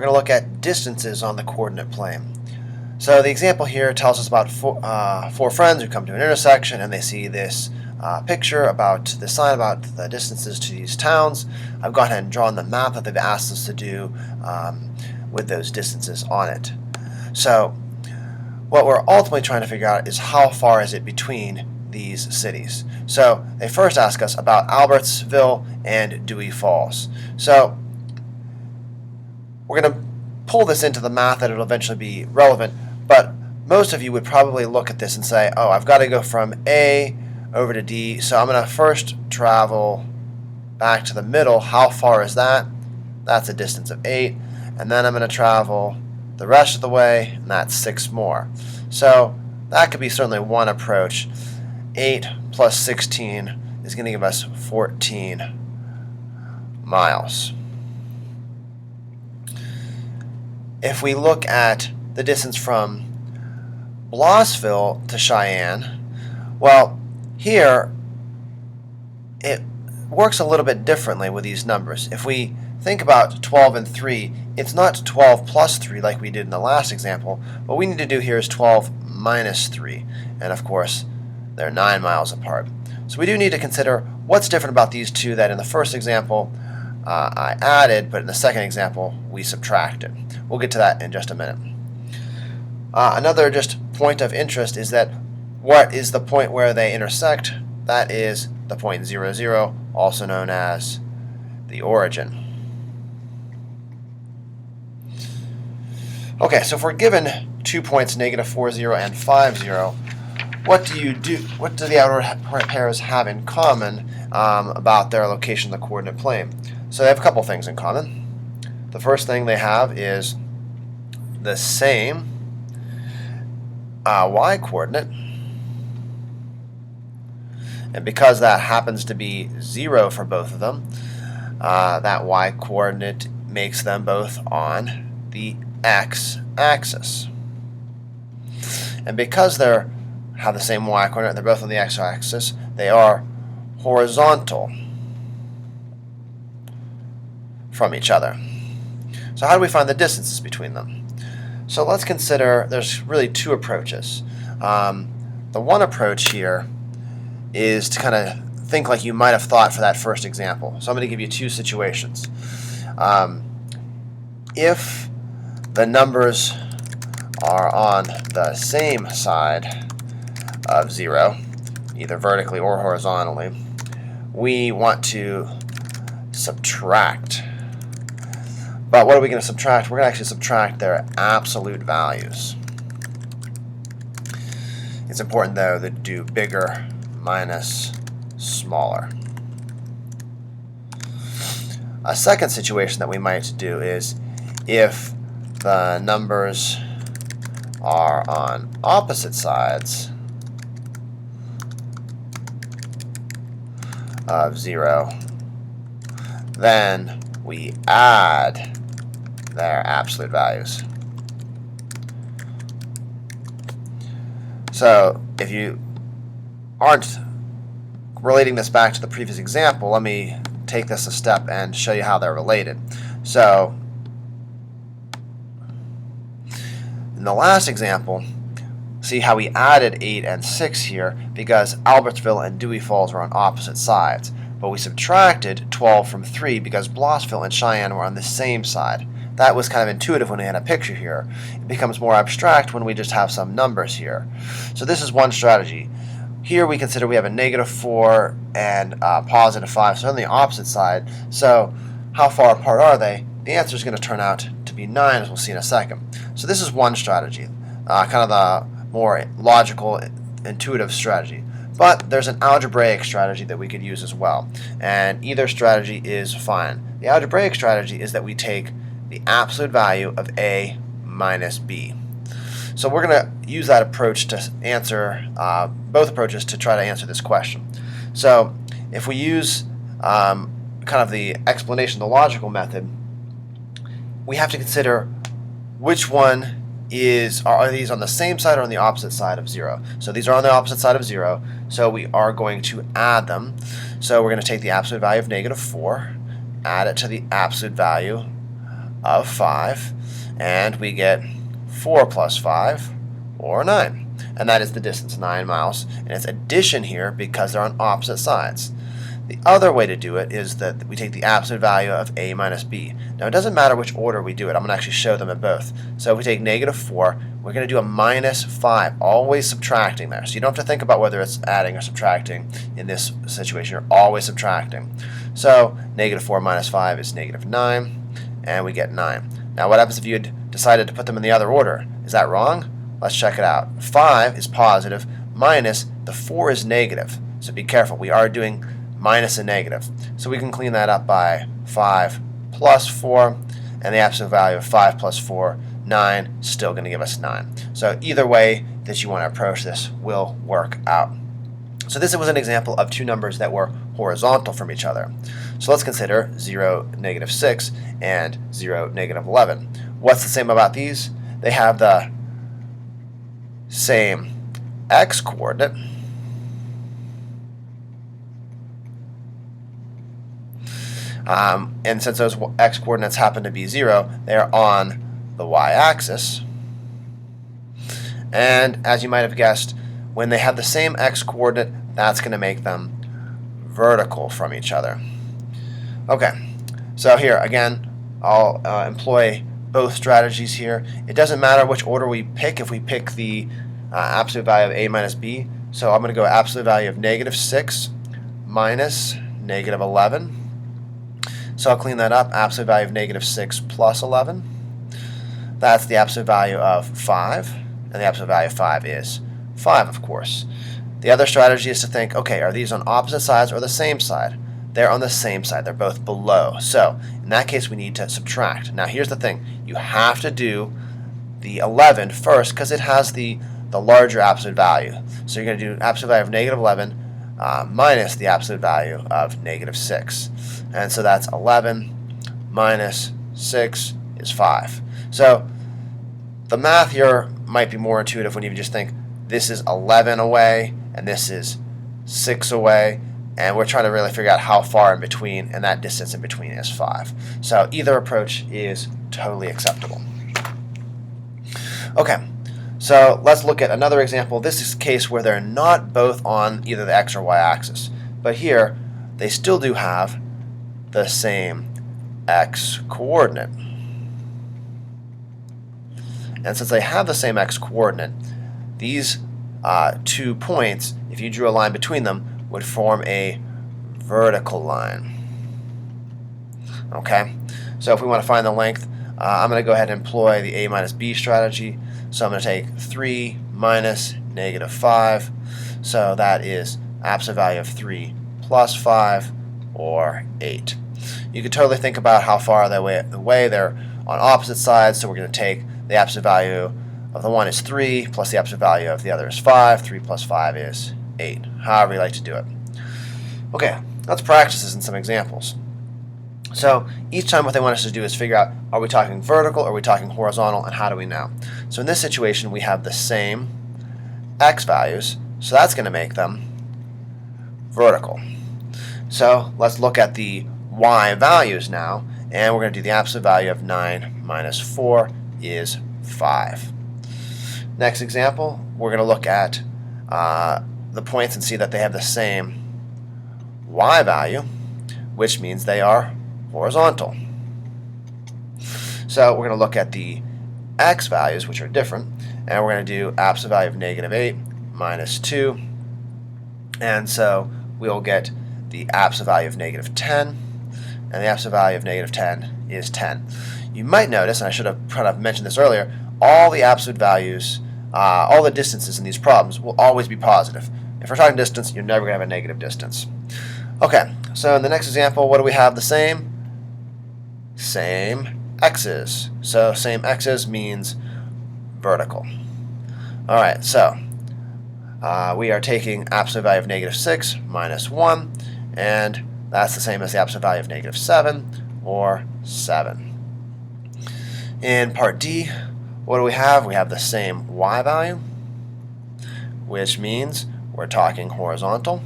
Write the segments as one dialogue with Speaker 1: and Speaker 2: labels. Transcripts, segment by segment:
Speaker 1: we're going to look at distances on the coordinate plane. So the example here tells us about four friends who come to an intersection and they see this picture about the sign about the distances to these towns. I've gone ahead and drawn the map that they've asked us to do with those distances on it. So what we're ultimately trying to figure out is how far is it between these cities. So they first ask us about Albertsville and Dewey Falls. So we're going to pull this into the math that it'll eventually be relevant, but most of you would probably look at this and say, oh, I've got to go from A over to D, so I'm going to first travel back to the middle. How far is that? That's a distance of 8, and then I'm going to travel the rest of the way, and that's 6 more. So that could be certainly one approach. 8 plus 16 is going to give us 14 miles. If we look at the distance from Los Ville to Cheyenne, well, here it works a little bit differently with these numbers. If we think about 12 and 3, it's not 12 plus 3 like we did in the last example. What we need to do here is 12 minus 3, and of course they're 9 miles apart. So we do need to consider what's different about these two that in the first example I added, but in the second example we subtracted. We'll get to that in just a minute. Another just point of interest is that what is the point where they intersect? That is the point 0, 0, also known as the origin. Okay, so if we're given 2 points, negative 4, 0, and 5, 0, what do the outer pairs have in common about their location in the coordinate plane? So they have a couple things in common. The first thing they have is the same y-coordinate, and because that happens to be 0 for both of them, that y-coordinate makes them both on the x-axis. And because they have the same y-coordinate, they're both on the x-axis, they are horizontal from each other. So how do we find the distances between them? So let's consider there's really two approaches. The one approach here is to kind of think like you might have thought for that first example. So I'm going to give you two situations. If the numbers are on the same side of 0, either vertically or horizontally, we want to subtract. But what are we going to subtract? We're going to actually subtract their absolute values. It's important, though, to do bigger minus smaller. A second situation that we might do is if the numbers are on opposite sides of 0, then we add their absolute values. So if you aren't relating this back to the previous example, let me take this a step and show you how they're related. So in the last example, see how we added 8 and 6 here because Albertsville and Dewey Falls were on opposite sides. But we subtracted 12 from 3 because Blossville and Cheyenne were on the same side. That was kind of intuitive when we had a picture here. It becomes more abstract when we just have some numbers here. So this is one strategy. Here we consider we have a negative 4 and positive 5, so on the opposite side. So how far apart are they? The answer is going to turn out to be 9, as we'll see in a second. So this is one strategy, kind of the more logical, intuitive strategy. But there's an algebraic strategy that we could use as well, and either strategy is fine. The algebraic strategy is that we take the absolute value of A minus B. So we're going to use that approach to answer both approaches to try to answer this question. So if we use kind of the explanation, the logical method, we have to consider which one are these on the same side or on the opposite side of 0? So these are on the opposite side of 0, so we are going to add them. So we're going to take the absolute value of negative 4, add it to the absolute value of 5, and we get 4 plus 5, or 9. And that is the distance, 9 miles. And it's addition here because they're on opposite sides. The other way to do it is that we take the absolute value of a minus b. Now it doesn't matter which order we do it. I'm going to actually show them in both. So if we take negative 4, we're going to do a minus 5, always subtracting there. So you don't have to think about whether it's adding or subtracting in this situation. You're always subtracting. So negative 4 minus 5 is negative 9, and we get 9. Now what happens if you had decided to put them in the other order? Is that wrong? Let's check it out. 5 is positive, minus the 4 is negative. So be careful. We are doing minus and negative. So we can clean that up by 5 plus 4, and the absolute value of 5 plus 4, 9, still going to give us 9. So either way that you want to approach this will work out. So this was an example of two numbers that were horizontal from each other. So let's consider 0, negative 6, and 0, negative 11. What's the same about these? They have the same x-coordinate, and since those x-coordinates happen to be 0, they're on the y-axis. And as you might have guessed, when they have the same x-coordinate, that's going to make them vertical from each other. Okay, so here again, I'll employ both strategies here. It doesn't matter which order we pick if we pick the absolute value of a minus b. So I'm going to go absolute value of negative 6 minus negative 11. So I'll clean that up. Absolute value of negative 6 plus 11. That's the absolute value of 5. And the absolute value of 5 is 5, of course. The other strategy is to think, okay, are these on opposite sides or the same side? They're on the same side. They're both below. So in that case, we need to subtract. Now here's the thing. You have to do the 11 first because it has the larger absolute value. So you're going to do absolute value of negative 11 minus the absolute value of negative 6. And so that's 11 minus 6 is 5. So the math here might be more intuitive when you just think this is 11 away and this is 6 away, and we're trying to really figure out how far in between, and that distance in between is 5. So either approach is totally acceptable. Okay, so let's look at another example. This is a case where they're not both on either the x or y axis, but here they still do have the same x coordinate. And since they have the same x coordinate, these 2 points, if you drew a line between them, would form a vertical line. Okay, so if we want to find the length, I'm going to go ahead and employ the a minus b strategy. So I'm going to take 3 minus negative 5. So that is absolute value of 3 plus 5, or 8. You could totally think about how far away they're on opposite sides. So we're going to take the absolute value of the one is 3 plus the absolute value of the other is 5. 3 plus 5 is 8. However you like to do it. Okay, let's practice this in some examples. So each time what they want us to do is figure out, are we talking vertical or are we talking horizontal, and how do we know? So in this situation we have the same x values, so that's going to make them vertical. So let's look at the y values now, and we're going to do the absolute value of 9 minus 4 is 5. Next example, we're going to look at the points and see that they have the same y value, which means they are horizontal. So we're going to look at the x values, which are different, and we're going to do absolute value of negative 8 minus 2, and so we'll get the absolute value of negative 10, and the absolute value of negative 10 is 10. You might notice, and I should have kind of mentioned this earlier, all the absolute values, all the distances in these problems will always be positive. If we're talking distance, you're never going to have a negative distance. Okay, so in the next example, what do we have the same? Same x's. So same x's means vertical. Alright, so we are taking absolute value of negative 6 minus 1, and that's the same as the absolute value of negative 7, or 7. In part D, what do we have? We have the same y value, which means we're talking horizontal.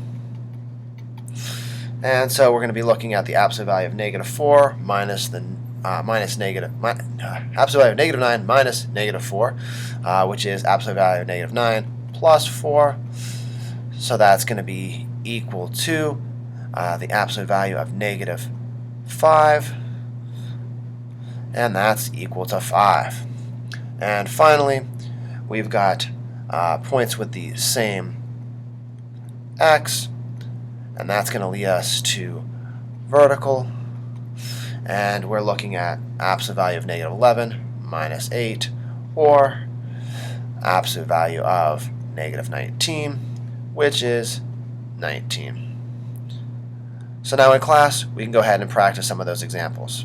Speaker 1: And so we're going to be looking at the absolute value of negative 4 minus the absolute value of negative 9 minus negative 4, which is absolute value of negative 9 plus 4. So that's going to be equal to the absolute value of negative 5, and that's equal to 5. And finally, we've got points with the same x, and that's going to lead us to vertical, and we're looking at absolute value of negative 11 minus 8, or absolute value of negative 19, which is 19. So now in class, we can go ahead and practice some of those examples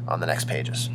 Speaker 1: on the next pages.